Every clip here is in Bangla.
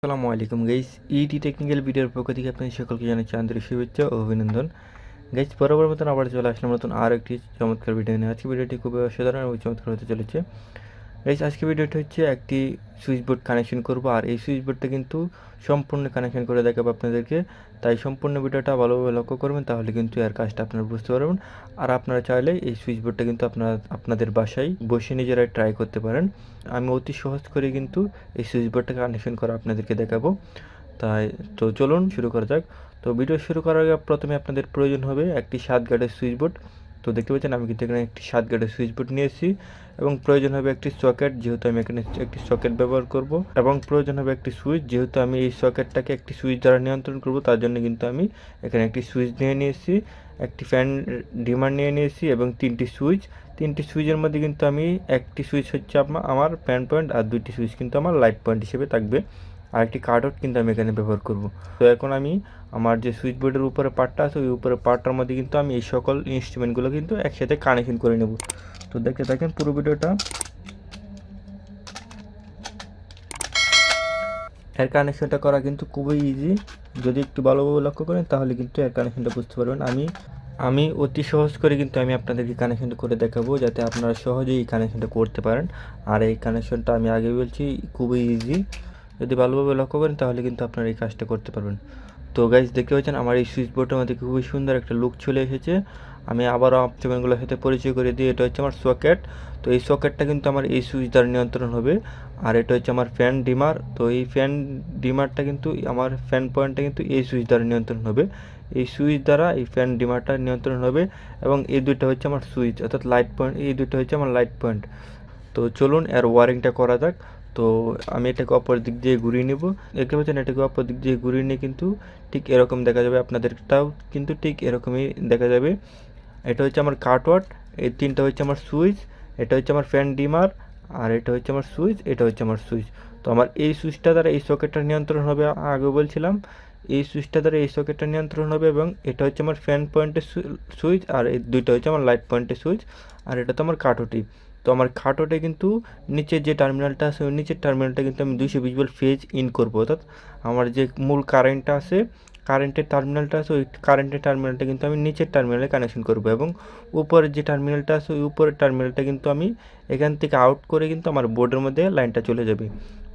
আসসালামু আলাইকুম গাইস, ইটি টেকনিক্যাল ভিডিওর পক্ষ থেকে আপনাদের সকলকে জানাচ্ছি আন্তরিক শুভেচ্ছা ও অভিনন্দন। গাইস, বরাবর মতন আবার চলে আসলাম নতুন আর একটি চমৎকার ভিডিও নিয়ে। আজকে ভিডিওটি খুবই অসাধারণ এবং চমৎকার হতে চলেছে। গাইস, আজকে ভিডিওটি হচ্ছে একটি সুইচ বোর্ড কানেকশন করব, আর এই সুইচ বোর্ডটা কিন্তু সম্পূর্ণ কানেকশন করে দেখাবো আপনাদেরকে। তাই সম্পূর্ণ ভিডিওটা ভালোভাবে লক্ষ্য করবেন, তাহলে কিন্তু এর কাজটা আপনারা বুঝতে পারবেন। আর আপনারা চাইলে এই সুইচ বোর্ডটা কিন্তু আপনাদের বাসায় বসে নিজেরাই ট্রাই করতে পারেন। আমি অতি সহজ করে কিন্তু এই সুইচ বোর্ডটা কানেকশন করা আপনাদেরকে দেখাবো। তো চলুন শুরু করা যাক। তো ভিডিও শুরু করার আগে প্রথমে আপনাদের প্রয়োজন হবে একটি 7 গার্ডের সুইচ বোর্ড। তো দেখতে পাচ্ছেন আমি কিন্তু এখানে একটি 7 গার্ডের সুইচ বোর্ড নিয়েছি, এবং প্রয়োজন হবে একটি সকেট, যেহেতু আমি এখানে একটি সকেট ব্যবহার করব, এবং প্রয়োজন হবে একটি সুইচ, যেহেতু আমি এই সকেটটাকে একটি সুইচ দ্বারা নিয়ন্ত্রণ করব, তার জন্য কিন্তু আমি এখানে একটি সুইচ নিয়ে নিয়েছি, একটি ফ্যান ডিমার নিয়ে নিয়েছি, এবং তিনটি সুইচের মধ্যে কিন্তু আমি একটি সুইচ হচ্ছে আমার ফ্যান পয়েন্ট, আর দুইটি সুইচ কিন্তু আমার লাইট পয়েন্ট হিসেবে থাকবে, আর একটি কার্ডআউট কিন্তু আমি এখানে ব্যবহার করব। তো এখন আমি আমার যে সুইচ বোর্ডের উপরে পার্টটা আছে, ওই উপরে পার্টটার মধ্যে কিন্তু আমি এই সকল ইনস্ট্রুমেন্টগুলো কিন্তু একসাথে কানেকশন করে নেব। তো দেখতে থাকেন পুরো ভিডিওটা। এর কানেকশনটা করা কিন্তু খুবই ইজি, যদি একটু ভালোভাবে লক্ষ্য করেন তাহলে কিন্তু এর কানেকশনটা বুঝতে পারবেন। আমি অতি সহজ করে কিন্তু আমি আপনাদেরকে কানেকশনটা করে দেখাবো, যাতে আপনারা সহজেই এই কানেকশনটা করতে পারেন। আর এই কানেকশনটা আমি আগে বলছি খুবই ইজি, যদি ভালোভাবে লক্ষ্য করেন তাহলে কিন্তু আপনারা এই কাজটা করতে পারবেন। তো গাইজ, দেখতে পাচ্ছেন আমার এই সুইচ বোর্ডের মধ্যে খুবই সুন্দর একটা লুক চলে এসেছে। আমি আবারও ইনস্ট্রুমেন্টগুলোর সাথে পরিচয় করে দিই। এটা হচ্ছে আমার সকেট। তো এই সকেটটা কিন্তু আমার এই সুইচ দ্বারা নিয়ন্ত্রণ হবে। আর এটা হচ্ছে আমার ফ্যান ডিমার। তো এই ফ্যান ডিমারটা কিন্তু আমার ফ্যান পয়েন্টটা কিন্তু এই সুইচ দ্বারা নিয়ন্ত্রণ হবে। এই সুইচ দ্বারা এই ফ্যান ডিমারটা নিয়ন্ত্রণ হবে, এবং এই দুইটা হচ্ছে আমার সুইচ, অর্থাৎ লাইট পয়েন্ট। এই দুইটা হচ্ছে আমার লাইট পয়েন্ট। তো চলুন এর ওয়ারিংটা করা যাক। তো আমি এটাকে অপর দিক দিয়ে ঘুরিয়ে নেব। দেখতে পাচ্ছেন এটাকে অপর দিক দিয়ে ঘুরিয়ে নিয়ে কিন্তু ঠিক এরকম দেখা যাবে, আপনাদেরটাও কিন্তু ঠিক এরকমই দেখা যাবে। এটা হচ্ছে আমার কাটওয়াট, এই তিনটা হচ্ছে আমার সুইচ, এটা হচ্ছে আমার ফ্যান ডিমার, আর এটা হচ্ছে আমার সুইচ, এটা হচ্ছে আমার সুইচ। তো আমার এই সুইচটা দ্বারা এই সকেটটা নিয়ন্ত্রণ হবে, আগে বলছিলাম এই সুইচটা দ্বারা এই সকেটটা নিয়ন্ত্রণ হবে, এবং এটা হচ্ছে আমার ফ্যান পয়েন্টের সুইচ, আর এই দুইটা হচ্ছে আমার লাইট পয়েন্টের সুইচ, আর এটা তো আমার কাটওয়াটি। তো আমার খাটোটে কিন্তু নিচের যে টার্মিনালটা আছে, ওই নিচের টার্মিনালটা কিন্তু আমি 220 ভোল্ট ফেজ ইন করবো, অর্থাৎ আমার যে মূল কারেন্টটা আছে, কারেন্টের টার্মিনালটা আছে, ওই কারেন্টের টার্মিনালটা কিন্তু আমি নিচের টার্মিনালে কানেকশন করব, এবং উপরের যে টার্মিনালটা আছে ওই উপরের টার্মিনালটা কিন্তু আমি এখান থেকে আউট করে কিন্তু আমার বোর্ডের মধ্যে লাইনটা চলে যাবে।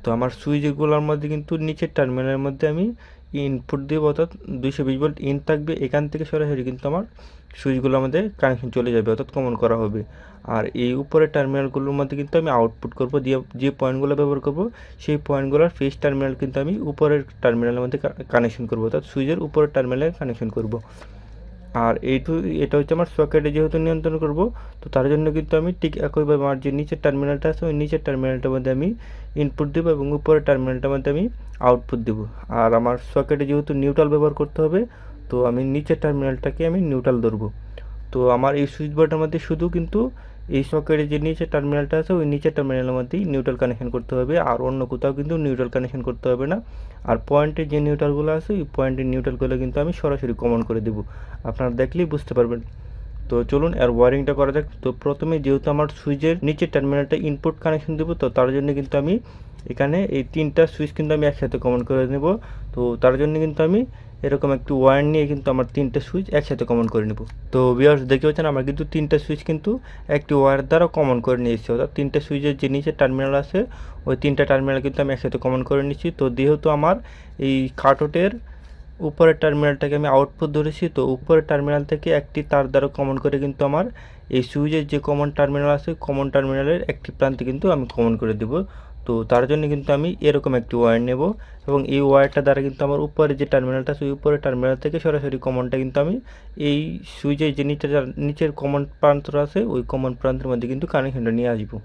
তো আমার সুইচগুলোর মধ্যে কিন্তু নিচের টার্মিনালের মধ্যে আমি ইনপুট দিব, অর্থাৎ 220 ভোল্ট ইন থাকবে, এখান থেকে সরাসরি কিন্তু আমার সুইচগুলোর মধ্যে কানেকশন চলে যাবে, অর্থাৎ কমন করা হবে। আর এই উপরের টার্মিনালগুলোর মধ্যে কিন্তু আমি আউটপুট করব, দিয়ে যে পয়েন্টগুলো ব্যবহার করব সেই পয়েন্টগুলোর ফেজ টার্মিনাল কিন্তু আমি উপরের টার্মিনালের মধ্যে কানেকশন করব, অর্থাৎ সুইচের উপরের টার্মিনালে কানেকশন করব। আর এটা হচ্ছে আমার সকেটে যেহেতু নিয়ন্ত্রণ করব, তো তার জন্য কিন্তু আমি ঠিক একইভাবে আমার যে নিচের টার্মিনালটা আছে ওই নিচের টার্মিনালটার মধ্যে আমি ইনপুট দেবো, এবং উপরের টার্মিনালটার মধ্যে আমি আউটপুট দেব। আর আমার সকেটে যেহেতু নিউট্রাল ব্যবহার করতে হবে, তো আমি নিচের টার্মিনালটাকে আমি নিউট্রাল ধরবো। তো আমার এই সুইচ বোর্ডের মধ্যে শুধু কিন্তু এই সকেটে যে নিচের টার্মিনালটা আছে ওই নিচের টার্মিনালের মধ্যেই নিউট্রাল কানেকশন করতে হবে, আর অন্য কোথাও কিন্তু নিউট্রাল কানেকশন করতে হবে না। আর পয়েন্টের যে নিউট্রালগুলো আছে ওই পয়েন্টের নিউট্রালগুলো কিন্তু আমি সরাসরি কমন করে দেবো, আপনারা দেখলেই বুঝতে পারবেন। তো চলুন এর ওয়ারিংটা করা যাক। তো প্রথমে যেহেতু আমার সুইচের নিচের টার্মিনালটা ইনপুট কানেকশন দেবো, তো তার জন্য কিন্তু আমি এখানে এই তিনটা সুইচ কিন্তু আমি একসাথে কমন করে নেব। তো তার জন্য কিন্তু আমি এরকম একটু ওয়্যার নিয়ে কিন্তু আমার তিনটা সুইচ একসাথে কমন করে নেব। তো ভিউয়ার্স, দেখতে পাচ্ছেন আমার কিন্তু তিনটা সুইচ কিন্তু একটি ওয়্যার দ্বারা কমন করে নিয়েছি, অর্থাৎ তিনটা সুইচের যে নিচে টার্মিনাল আছে ওই তিনটা টার্মিনাল কিন্তু আমি একসাথে কমন করে নিচ্ছি। তো যেহেতু আমার এই কাটওয়াটের উপরের টার্মিনালটাকে আমি আউটপুট ধরেছি, তো উপরের টার্মিনাল থেকে একটি তার দ্বারা কমন করে কিন্তু আমার এই সুইচের যে কমন টার্মিনাল আছে কমন টার্মিনালের একটি প্রান্তে কিন্তু আমি কমন করে দেব। তো তার জন্য কিন্তু আমি এরকম একটি ওয়্যার নেব, এবং এই ওয়্যারটা দ্বারা কিন্তু আমার উপরে যে টার্মিনালটা আছে ওই উপরের টার্মিনাল থেকে সরাসরি কমনটা কিন্তু আমি এই সুইচের যে নিচের কমন প্রান্তটা আছে ওই কমন প্রান্তের মধ্যে কিন্তু কানেকশনটা নিয়ে আসবো।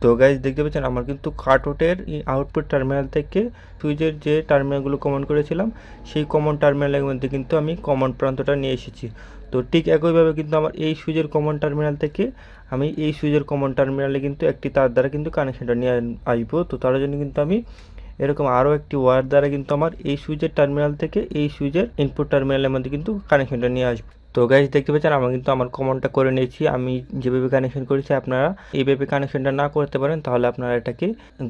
তো গাইজ, দেখতে পাচ্ছেন আমার কিন্তু কাটওয়াটের আউটপুট টার্মিনাল থেকে সুইচের যে টার্মিনালগুলো কমন করেছিলাম সেই কমন টার্মিনালের মধ্যে কিন্তু আমি কমন প্রান্তটা নিয়ে এসেছি। তো ঠিক একইভাবে কিন্তু আমার এই সুইচের কমন টার্মিনাল থেকে আমি এই সুইচের কমন টার্মিনালে কিন্তু একটি তার দ্বারা কিন্তু কানেকশনটা নিয়ে আসবো। তো তার জন্য কিন্তু আমি এরকম আরও একটি ওয়্যার দ্বারা কিন্তু আমার এই সুইচের টার্মিনাল থেকে এই সুইচের ইনপুট টার্মিনালের মধ্যে কিন্তু কানেকশনটা নিয়ে আসবো। তো গাইস দেখতে পাচ্ছেন আমার কিন্তু আমার কমনটা করে নিয়েছি। আমি যেভাবে কানেকশন করেছি আপনারা এইভাবে কানেকশনটা না করতে পারেন তাহলে আপনারা এটাকে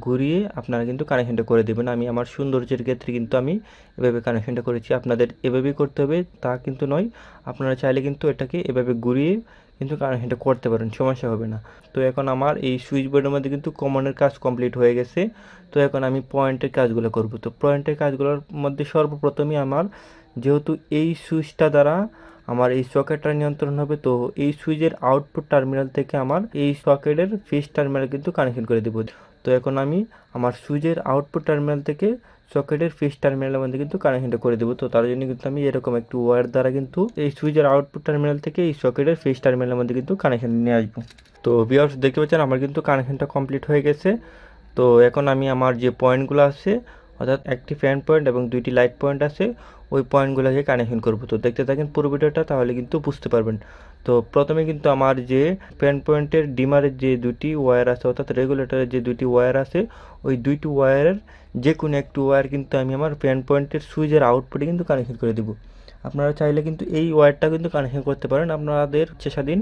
ঘুরিয়ে আপনারা কিন্তু কানেকশনটা করে দেবেন। আমি আমার সৌন্দর্যের ক্ষেত্রে কিন্তু আমি এভাবে কানেকশনটা করেছি। আপনাদের এভাবেই করতে হবে তা কিন্তু নয়, আপনারা চাইলে কিন্তু এটাকে এভাবে ঘুরিয়ে কিন্তু কানেকশনটা করতে পারেন, সমস্যা হবে না। তো এখন আমার এই সুইচ বোর্ডের মধ্যে কিন্তু কমনের কাজ কমপ্লিট হয়ে গেছে। তো এখন আমি পয়েন্টের কাজগুলো করব। তো পয়েন্টের কাজগুলোর মধ্যে সর্বপ্রথমে আমার যেহেতু এই সুইচটা দ্বারা আমার এই সকেটটা নিয়ন্ত্রণ হবে, তো এই সুইচের আউটপুট টার্মিনাল থেকে আমার এই সকেটের ফেজ টার্মিনাল কিন্তু কানেকশন করে দেব। তো এখন আমি আমার সুইচের আউটপুট টার্মিনাল থেকে সকেটের ফেজ টার্মিনালের মধ্যে কিন্তু কানেকশনটা করে দেবো। তো তার জন্য কিন্তু আমি এরকম একটু ওয়্যার দ্বারা কিন্তু এই সুইচের আউটপুট টার্মিনাল থেকে এই সকেটের ফেজ টার্মিনালের মধ্যে কিন্তু কানেকশন নিয়ে আসবো। তো ভিউয়ার্স দেখতে পাচ্ছেন আমার কিন্তু কানেকশনটা কমপ্লিট হয়ে গেছে। তো এখন আমি আমার যে পয়েন্টগুলো আছে অর্থাৎ একটি ফ্যান পয়েন্ট এবং দুইটি লাইট পয়েন্ট আছে ওই পয়েন্টগুলোকে কানেকশন করব। তো দেখতে থাকেন পুরো ভিডিওটা, তাহলে কিন্তু বুঝতে পারবেন। তো প্রথমে কিন্তু আমার যে ফ্যান পয়েন্টের ডিমারের যে দুটি ওয়্যার আছে অর্থাৎ রেগুলেটরের যে দুটি ওয়্যার আছে ওই দুইটি ওয়্যারের যে কোনো একটি ওয়্যার কিন্তু আমি আমার ফ্যান পয়েন্টের সুইচের আউটপুটে কিন্তু কানেকশন করে দেব। আপনারা চাইলে কিন্তু এই ওয়্যারটা কিন্তু কানেকশন করতে পারেন আপনাদের স্বাধীন।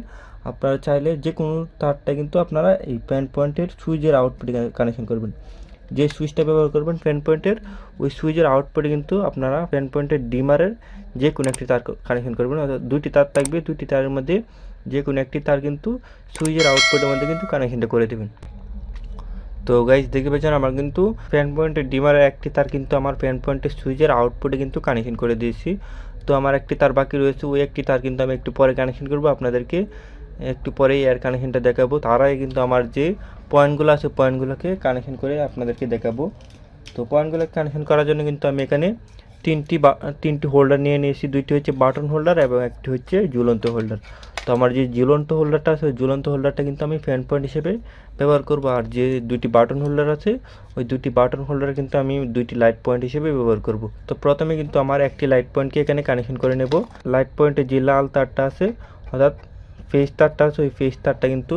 আপনারা চাইলে যে কোনো তারটা কিন্তু আপনারা এই ফ্যান পয়েন্টের সুইচের আউটপুটে কানেকশন করবেন। যে সুইচটা ব্যবহার করবেন ফ্যান পয়েন্টের ওই সুইচের আউটপুটে কিন্তু আপনারা ফ্যান পয়েন্টের ডিমারের যে কোনো একটি তার কানেকশন করবেন। অর্থাৎ দুইটি তার থাকবে, দুইটি তারের মধ্যে যে কোনো একটি তার কিন্তু সুইচের আউটপুটের মধ্যে কিন্তু কানেকশনটা করে দেবেন। তো গাইজ দেখতে পাচ্ছেন আমার কিন্তু ফ্যান পয়েন্টের ডিমারের একটি তার কিন্তু আমার ফ্যান পয়েন্টের সুইচের আউটপুটে কিন্তু কানেকশন করে দিয়েছি। তো আমার একটি তার বাকি রয়েছে, ওই একটি তার কিন্তু আমি একটু পরে কানেকশন করব, আপনাদেরকে একটু পরেই এর কানেকশনটা দেখাবো। তার আগে কিন্তু আমার যে পয়েন্টগুলো আছে পয়েন্টগুলোকে কানেকশন করে আপনাদেরকে দেখাবো। তো পয়েন্টগুলোকে কানেকশন করার জন্য কিন্তু আমি এখানে তিনটি হোল্ডার নিয়ে নিয়েছি। দুইটি হচ্ছে বাটন হোল্ডার এবং একটি হচ্ছে ঝুলন্ত হোল্ডার। তো আমার যে ঝুলন্ত হোল্ডারটা আছে ওই ঝুলন্ত হোল্ডারটা কিন্তু আমি ফ্যান পয়েন্ট হিসেবে ব্যবহার করব, আর যে দুইটি বাটন হোল্ডার আছে ওই দুইটি বাটন হোল্ডার কিন্তু আমি দুইটি লাইট পয়েন্ট হিসেবে ব্যবহার করব। তো প্রথমে কিন্তু আমার একটি লাইট পয়েন্টকে এখানে কানেকশন করে নেব। লাইট পয়েন্টে যে লাল তারটা আছে অর্থাৎ ফেজ তারটা আছে ওই ফেজ তারটা কিন্তু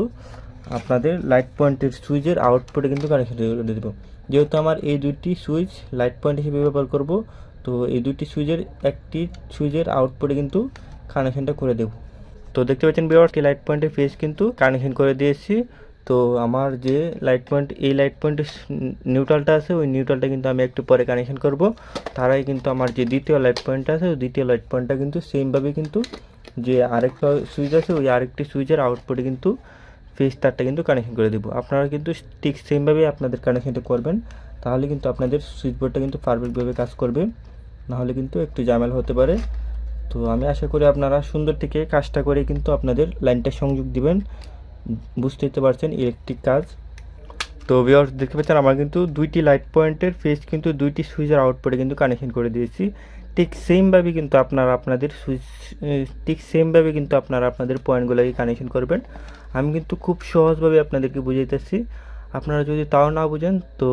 আপনাদের লাইট পয়েন্টের সুইচের আউটপুটে কিন্তু কানেকশন করে দেবো। যেহেতু আমার এই দুইটি সুইচ লাইট পয়েন্ট হিসেবে ব্যবহার করব, তো এই দুইটি সুইচের একটি সুইচের আউটপুটে কিন্তু কানেকশনটা করে দেব। তো দেখতে পাচ্ছেন ভিউয়ার্স লাইট পয়েন্টের ফেজ কিন্তু কানেকশন করে দিয়েছি। তো আমার যে লাইট পয়েন্ট এই লাইট পয়েন্টের নিউট্রালটা আছে ওই নিউট্রালটা কিন্তু আমি একটু পরে কানেকশন করব। তারাই কিন্তু আমার যে দ্বিতীয় লাইট পয়েন্টটা আছে ওই দ্বিতীয় লাইট পয়েন্টটা কিন্তু সেমভাবে কিন্তু যে আরেকটা সুইচ আছে ওই আরেকটি সুইচের আউটপুটে কিন্তু ফেজ তারটা কিন্তু কানেকশন করে দেবো। আপনারা কিন্তু ঠিক সেমভাবে আপনাদের কানেকশনটা করবেন, তাহলে কিন্তু আপনাদের সুইচ বোর্ডটা কিন্তু পারফেক্টভাবে কাজ করবে, নাহলে কিন্তু একটু ঝামেলা হতে পারে। তো আমি আশা করি আপনারা সুন্দর থেকে কাজটা করে কিন্তু আপনাদের লাইনটা সংযোগ দিবেন। বুঝতে পারছেন ইলেকট্রিক কাজ। তো ভিউয়ার্স দেখতে পাচ্ছেন আমার কিন্তু দুইটি লাইট পয়েন্টের ফেজ কিন্তু দুইটি সুইচের আউটপুটে কিন্তু কানেকশন করে দিয়েছি। ঠিক সেমভাবে কিন্তু আপনারা আপনাদের সুইচ আপনাদের পয়েন্টগুলোকে কানেকশন করবেন। আমি কিন্তু খুব সহজভাবে আপনাদেরকে বুঝাইতেছি, আপনারা যদি তাও না বুঝেন তো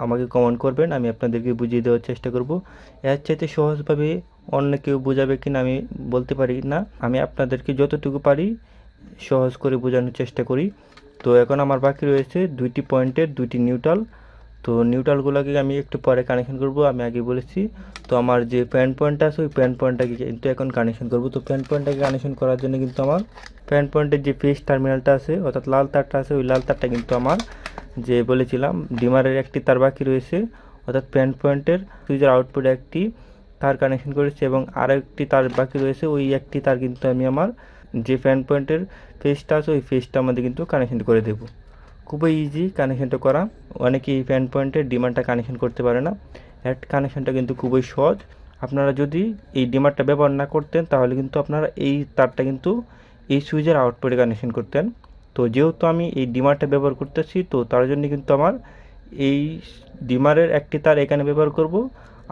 আমাকে কমেন্ট করবেন, আমি আপনাদেরকে বুঝিয়ে দেওয়ার চেষ্টা করব। এর চাইতে সহজভাবে অন্য কেউ বোঝাবে কিনা আমি বলতে পারি না, আমি আপনাদেরকে যতটুকু পারি সহজ করে বোঝানোর চেষ্টা করি। তো এখন আমার বাকি রয়েছে দুইটি পয়েন্টের দুইটি নিউট্রাল। তো নিউট্রালগুলোকে আমি একটু পরে কানেকশন করব, আমি আগে বলেছি। তো আমার যে ফ্যান পয়েন্টটা আছে ওই ফ্যান পয়েন্টটাকে কিন্তু এখন কানেকশন করব। তো ফ্যান পয়েন্টটাকে কানেকশন করার জন্য কিন্তু আমার ফ্যান পয়েন্টের যে ফেজ টার্মিনালটা আছে অর্থাৎ লাল তারটা আছে ওই লাল তারটা কিন্তু আমার যে বলেছিলাম ডিমারের একটি তার বাকি রয়েছে, অর্থাৎ ফ্যান পয়েন্টের সুইচের আউটপুটে একটি তার কানেকশন করেছি এবং আরও একটি তার বাকি রয়েছে, ওই একটি তার কিন্তু আমি আমার যে ফ্যান পয়েন্টের ফেজটা আছে ওই ফেজটার মধ্যে কিন্তু কানেকশন করে দেব। খুবই ইজি কানেকশনটা করা, অনেকেই এই ফ্যান পয়েন্টের ডিমারটা কানেকশন করতে পারে না। এর কানেকশনটা কিন্তু খুবই সহজ। আপনারা যদি এই ডিমারটা ব্যবহার না করতেন তাহলে কিন্তু আপনারা এই তারটা কিন্তু এই সুইচের আউটপুটে কানেকশন করতেন। তো যেহেতু আমি এই ডিমারটা ব্যবহার করতেছি তো তার জন্য কিন্তু আমার এই ডিমারের একটি তার এখানে ব্যবহার করব,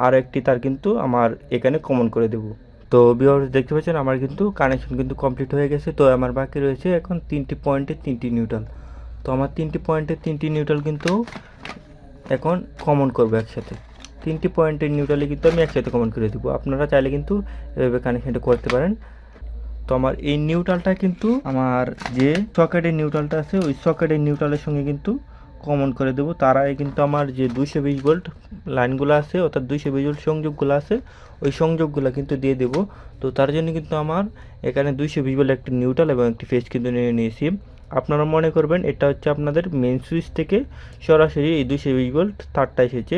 আর একটি তার কিন্তু আমার এখানে কমন করে দেব। তো ভিউয়ার্স দেখতে পাচ্ছেন আমার কিন্তু কানেকশন কিন্তু কমপ্লিট হয়ে গেছে। তো আমার বাকি রয়েছে এখন তিনটি পয়েন্টের তিনটি নিউট্রাল। তো আমার তিনটি পয়েন্টের তিনটি নিউট্রাল কিন্তু এখন কমন করবো একসাথে। তিনটি পয়েন্টের নিউট্রালে কিন্তু আমি একসাথে কমন করে দেবো। আপনারা চাইলে কিন্তু এভাবে কানেকশনটা করতে পারেন। তো আমার এই নিউট্রালটা কিন্তু আমার যে সকেটের নিউট্রালটা আছে ওই সকেটের নিউট্রালের সঙ্গে কিন্তু কমন করে দেবো। তার আগে কিন্তু আমার যে 220 ভোল্ট লাইনগুলো আছে অর্থাৎ 220 ভোল্ট সংযোগগুলো আছে ওই সংযোগগুলো কিন্তু দিয়ে দেব। তো তার জন্য কিন্তু আমার এখানে 220 ভোল্ট একটি নিউট্রাল এবং একটি ফেজ কিন্তু নিয়ে নিয়েছি। আপনারা মনে করবেন এটা হচ্ছে আপনাদের মেন সুইচ থেকে সরাসরি এই 220 ভোল্ট তারটা এসেছে।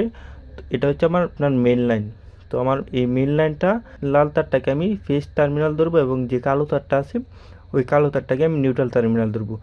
এটা হচ্ছে আমার আপনার মেন লাইন। তো আমার এই মেন লাইনটা লাল তারটাকে আমি ফেজ টার্মিনাল ধরবো এবং যে কালো তারটা আছে ওই কালো তারটাকে আমি নিউট্রাল টার্মিনাল ধরবো।